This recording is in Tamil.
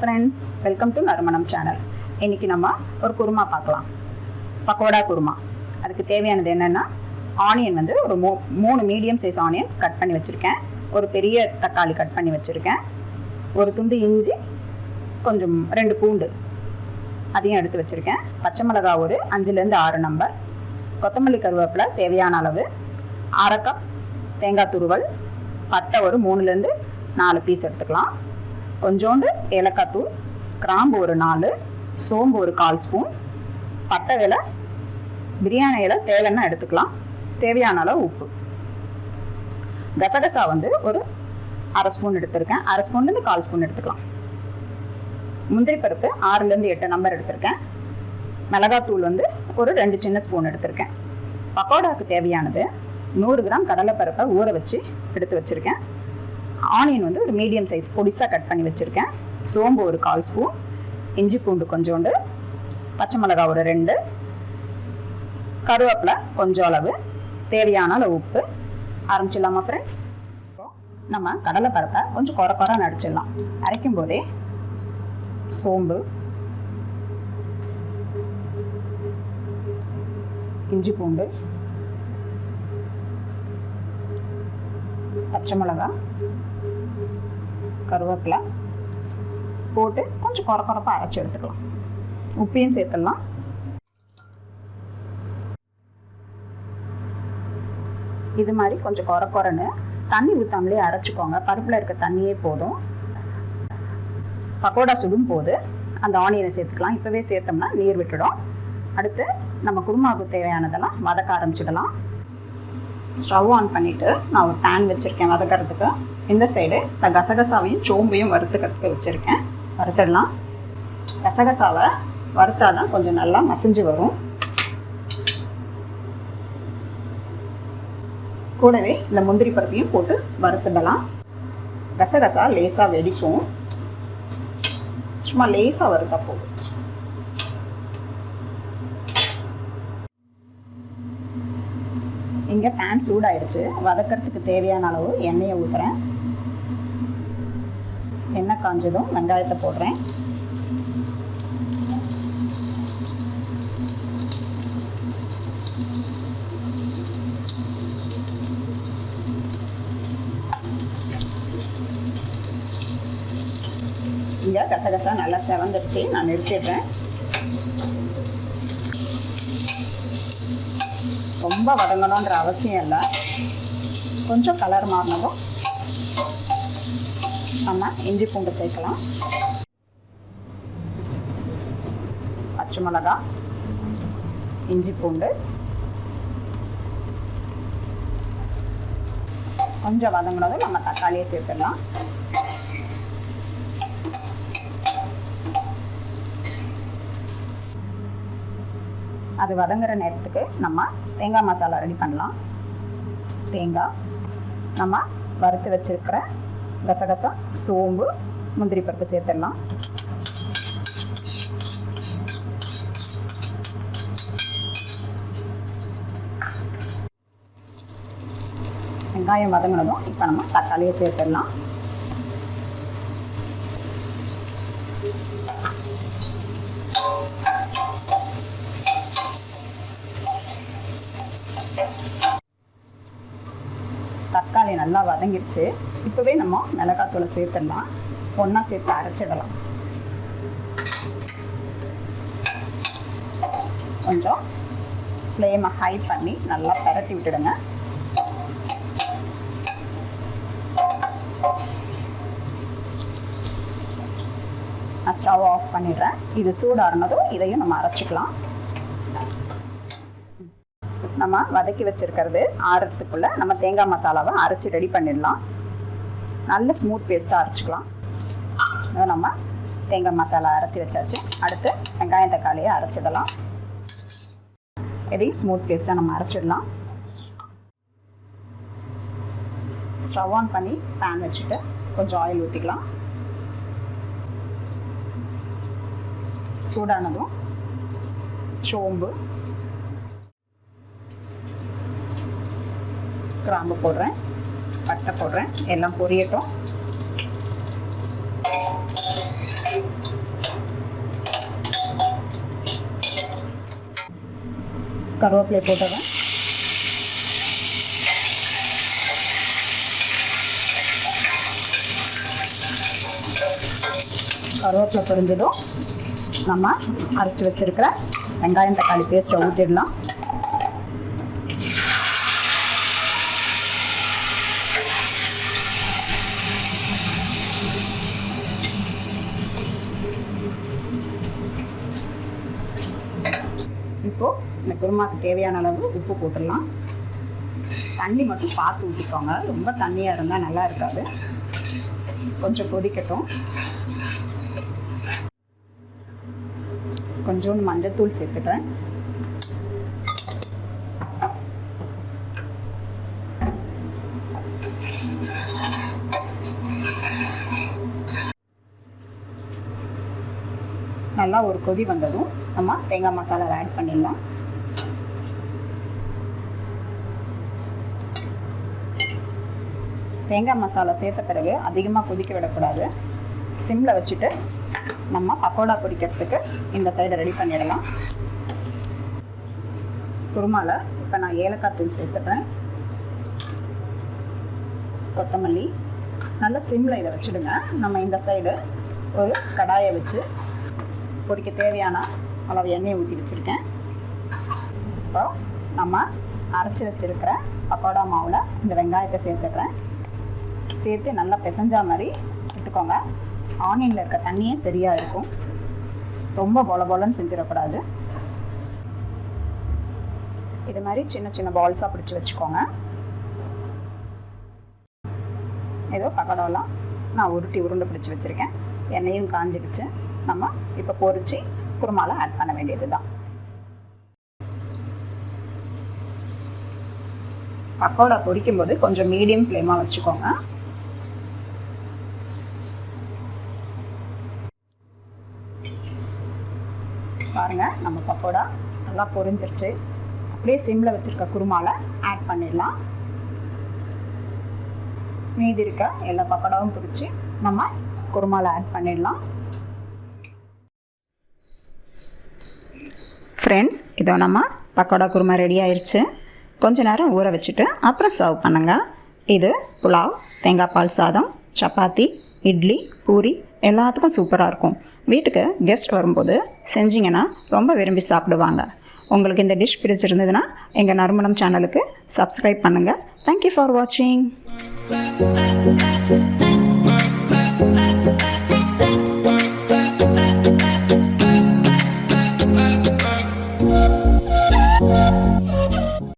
friends, welcome to நறுமணம் சேனல். இன்னைக்கு நம்ம ஒரு குருமா பார்க்கலாம். பக்கோடா குருமா. அதுக்கு தேவையானது என்னன்னா ஆனியன் வந்து ஒரு 3 மீடியம் சைஸ் ஆனியன் கட் பண்ணி வச்சிருக்கேன். ஒரு பெரிய தக்காளி கட் பண்ணி வச்சிருக்கேன். ஒரு துண்டு இஞ்சி, கொஞ்சம் 2 பூண்டு அதையும் எடுத்து வச்சிருக்கேன். பச்சை மிளகாய் ஒரு 5 ல இருந்து 6 நம்பர். கொத்தமல்லி கருவேப்பிலை தேவையான அளவு. 1/2 கப் தேங்காய் துருவல். பட்டை ஒரு 3 ல இருந்து 4 பீஸ் எடுத்துக்கலாம். கொஞ்சோண்டு ஏலக்காய் தூள், கிராம்பு ஒரு 4, சோம்பு ஒரு 1/4 ஸ்பூன், பட்டை இலை, பிரியாணி இலை தேவைன்னா எடுத்துக்கலாம். தேவையான அளவு உப்பு. கசகசா வந்து ஒரு 1/2 ஸ்பூன் எடுத்திருக்கேன். 1/2 ஸ்பூன்லேருந்து 1/4 ஸ்பூன் எடுத்துக்கலாம். முந்திரி பருப்பு 6 ல இருந்து 8 நம்பர் எடுத்திருக்கேன். மிளகாத்தூள் வந்து ஒரு 2 சின்ன ஸ்பூன் எடுத்திருக்கேன். பக்கோடாவுக்கு தேவையானது 100 கிராம் கடலைப்பருப்பை ஊற வச்சு எடுத்து வச்சுருக்கேன். ஆனியன் வந்து ஒரு மீடியம் சைஸ் பொடிசாக கட் பண்ணி வச்சுருக்கேன். சோம்பு ஒரு 1/4 ஸ்பூன், இஞ்சி பூண்டு கொஞ்சோண்டு, பச்சை மிளகாய் ஒரு 2, கருவேப்பிலை கொஞ்சம் அளவு, தேவையான அளவு உப்பு. ஆரம்பிச்சிடலாமா ஃப்ரெண்ட்ஸ்? நம்ம கடலைப்பருப்பை கொஞ்சம் குறை அடிச்சிடலாம். அரைக்கும் போதே சோம்பு, இஞ்சி பூண்டு, பச்சை மிளகாய், கருவேப்பிலை போட்டு கொஞ்சம் குறைப்பாக அரைச்சி எடுத்துக்கலாம். உப்பையும் சேர்த்துடலாம். இது மாதிரி கொஞ்சம் குறைன்னு தண்ணி ஊற்றாமலே அரைச்சிக்கோங்க. பருப்பில் இருக்க தண்ணியே போதும். பக்கோடா சுடும் போது அந்த ஆனியனை சேர்த்துக்கலாம். இப்போவே சேர்த்தோம்னா நீர் விட்டுடும். அடுத்து நம்ம குருமாவுக்கு தேவையானதெல்லாம் வதக்க ஆரம்பிச்சிடலாம். ஸ்டவ் ஆன் பண்ணிவிட்டு நான் ஒரு பேன் வச்சுருக்கேன் வதக்கிறதுக்கு. இந்த சைடு நான் கசகசாவையும் சோம்பையும் வறுத்துக்கிறதுக்கு வச்சுருக்கேன். வறுத்துடலாம். கசகசாவை வறுத்தா தான் கொஞ்சம் நல்லா மசிஞ்சு வரும். கூடவே இந்த முந்திரி பருப்பையும் போட்டு வறுத்துடலாம். கசகசா லேசாக வெடிக்கும். சும்மா லேசாக வறுத்தா போதும். இங்கே பேன் சூடாயிடுச்சு. வதக்கிறதுக்கு தேவையான அளவு எண்ணெயை ஊற்றுறேன். எண்ணெய் காஞ்சதும் வெங்காயத்தை போடுறேன். இங்கே கசகசா நல்லா செவந்துடுச்சு. நான் நிறுத்திடுறேன். ரொம்ப வதங்கணுன்ற அவசியம் இல்லை. கொஞ்சம் கலர் மாறினதும் நம்ம இஞ்சி பூண்டு சேர்க்கலாம். பச்சை மிளகாய், இஞ்சி பூண்டு கொஞ்சம் வதங்கினதும் நம்ம தக்காளியை சேர்த்துடலாம். அது வதங்குற நேரத்துக்கு நம்ம தேங்காய் மசாலா ரெடி பண்ணலாம். தேங்காய், நம்ம வறுத்து வச்சிருக்கிற கசகசா, சோம்பு, முந்திரி பருப்பு சேர்த்துடலாம். வெங்காயம் வதங்கினதும் இப்போ நம்ம தக்காளியை சேர்த்துடலாம். தக்காளி நல்லா வதங்கிடுச்சு. இப்போவே நம்ம மிளகாத்தூளை சேர்த்துடலாம். ஒன்றா சேர்த்து அரைச்சிடலாம். கொஞ்சம் ஃப்ளேமை ஹை பண்ணி நல்லா பரட்டி விட்டுடுங்க. நான் ஸ்டவ் ஆஃப் பண்ணிடுறேன். இது சூடாறினதும் இதையும் நம்ம அரைச்சிக்கலாம். நம்ம வதக்கி வச்சிருக்கிறது ஆறுறதுக்குள்ள நம்ம தேங்காய் மசாலாவை அரைச்சி ரெடி பண்ணிடலாம். நல்ல ஸ்மூத் பேஸ்ட்டாக அரைச்சிக்கலாம். நம்ம தேங்காய் மசாலா அரைச்சி வச்சாச்சு. அடுத்து வெங்காயம் தக்காளியை அரைச்சிடலாம். இதையும் ஸ்மூத் பேஸ்ட்டாக நம்ம அரைச்சிடலாம். ஸ்டவ் ஆன் பண்ணி பேன் வச்சுட்டு கொஞ்சம் ஆயில் ஊற்றிக்கலாம். சூடானதும் சோம்பு, கிராம்பு போடுறேன், பட்டை போடுறேன். எல்லாம் பொரியட்டும். கருவேப்பிலை போட்டுறேன். கருவேப்பிலை பொரிஞ்சதும் நம்ம அரைச்சி வச்சிருக்கிற வெங்காயம் தக்காளி பேஸ்ட்டை ஊற்றிடலாம். இப்போது இந்த குருமாக்கு தேவையான அளவு உப்பு போட்டுடலாம். தண்ணி மட்டும் பார்த்து ஊற்றிக்கோங்க, ரொம்ப தண்ணியாக இருந்தால் நல்லா இருக்காது. கொஞ்சம் கொதிக்கட்டும். கொஞ்சோண்டு மஞ்சத்தூள் சேர்த்துக்கிறேன். நல்லா ஒரு கொதி வந்ததும் நம்ம தேங்காய் மசாலாவை ஆட் பண்ணிடலாம். தேங்காய் மசாலா சேர்த்த பிறகு அதிகமாக கொதிக்க விடக்கூடாது. சிம்மில் வச்சுட்டு நம்ம பக்கோடா பொரிக்கிறதுக்கு இந்த சைடை ரெடி பண்ணிடலாம். குருமாவில் இப்போ நான் ஏலக்காய் தூள் சேர்த்துக்கிறேன். கொத்தமல்லி நல்லா சிம்மில் இதை வச்சுடுங்க. நம்ம இந்த சைடு ஒரு கடாயை வச்சு பொரிக்க தேவையான அளவு எண்ணெயை ஊற்றி வச்சுருக்கேன். இப்போ நம்ம அரைச்சி வச்சுருக்கிற பக்கோடா மாவில் இந்த வெங்காயத்தை சேர்த்துக்கிறேன். சேர்த்து நல்லா பிசைஞ்சா மாதிரி விட்டுக்கோங்க. ஆனியனில் இருக்க தண்ணியே சரியாக இருக்கும். ரொம்ப பொல பொலன்னு செஞ்சிடக்கூடாது. இது மாதிரி சின்ன சின்ன பால்ஸாக பிடிச்சி வச்சுக்கோங்க. ஏதோ பக்கோடாலாம் நான் உருண்டை பிடிச்சி வச்சுருக்கேன். எண்ணெயும் காஞ்சிடுச்சு. நம்ம இப்போ பொரிச்சு குருமாவில் ஆட் பண்ண வேண்டியது தான். பக்கோடா பொரிக்கும்போது கொஞ்சம் மீடியம் ஃப்ளேமாக வச்சுக்கோங்க. பாருங்கள், நம்ம பக்கோடா நல்லா பொரிஞ்சிருச்சு. அப்படியே சிம்மில் வச்சுருக்க குருமாவில் ஆட் பண்ணிடலாம். மீதி இருக்க எல்லா பக்கோடாவும் பொரிச்சு நம்ம குருமாவில் ஆட் பண்ணிடலாம். ஃப்ரெண்ட்ஸ், இதோ நம்ம பக்கோடா குருமா ரெடி ஆயிடுச்சு. கொஞ்ச நேரம் ஊற வச்சுட்டு அப்புறம் சர்வ் பண்ணுங்கள். இது புலாவ், தேங்காய் பால் சாதம், சப்பாத்தி, இட்லி, பூரி எல்லாத்துக்கும் சூப்பராக இருக்கும். வீட்டுக்கு கெஸ்ட் வரும்போது செஞ்சிங்கன்னா ரொம்ப விரும்பி சாப்பிடுவாங்க. உங்களுக்கு இந்த டிஷ் பிடிச்சிருந்ததுன்னா எங்கள் நறுமணம் சேனலுக்கு சப்ஸ்கிரைப் பண்ணுங்கள். தேங்க்யூ ஃபார் வாட்சிங்.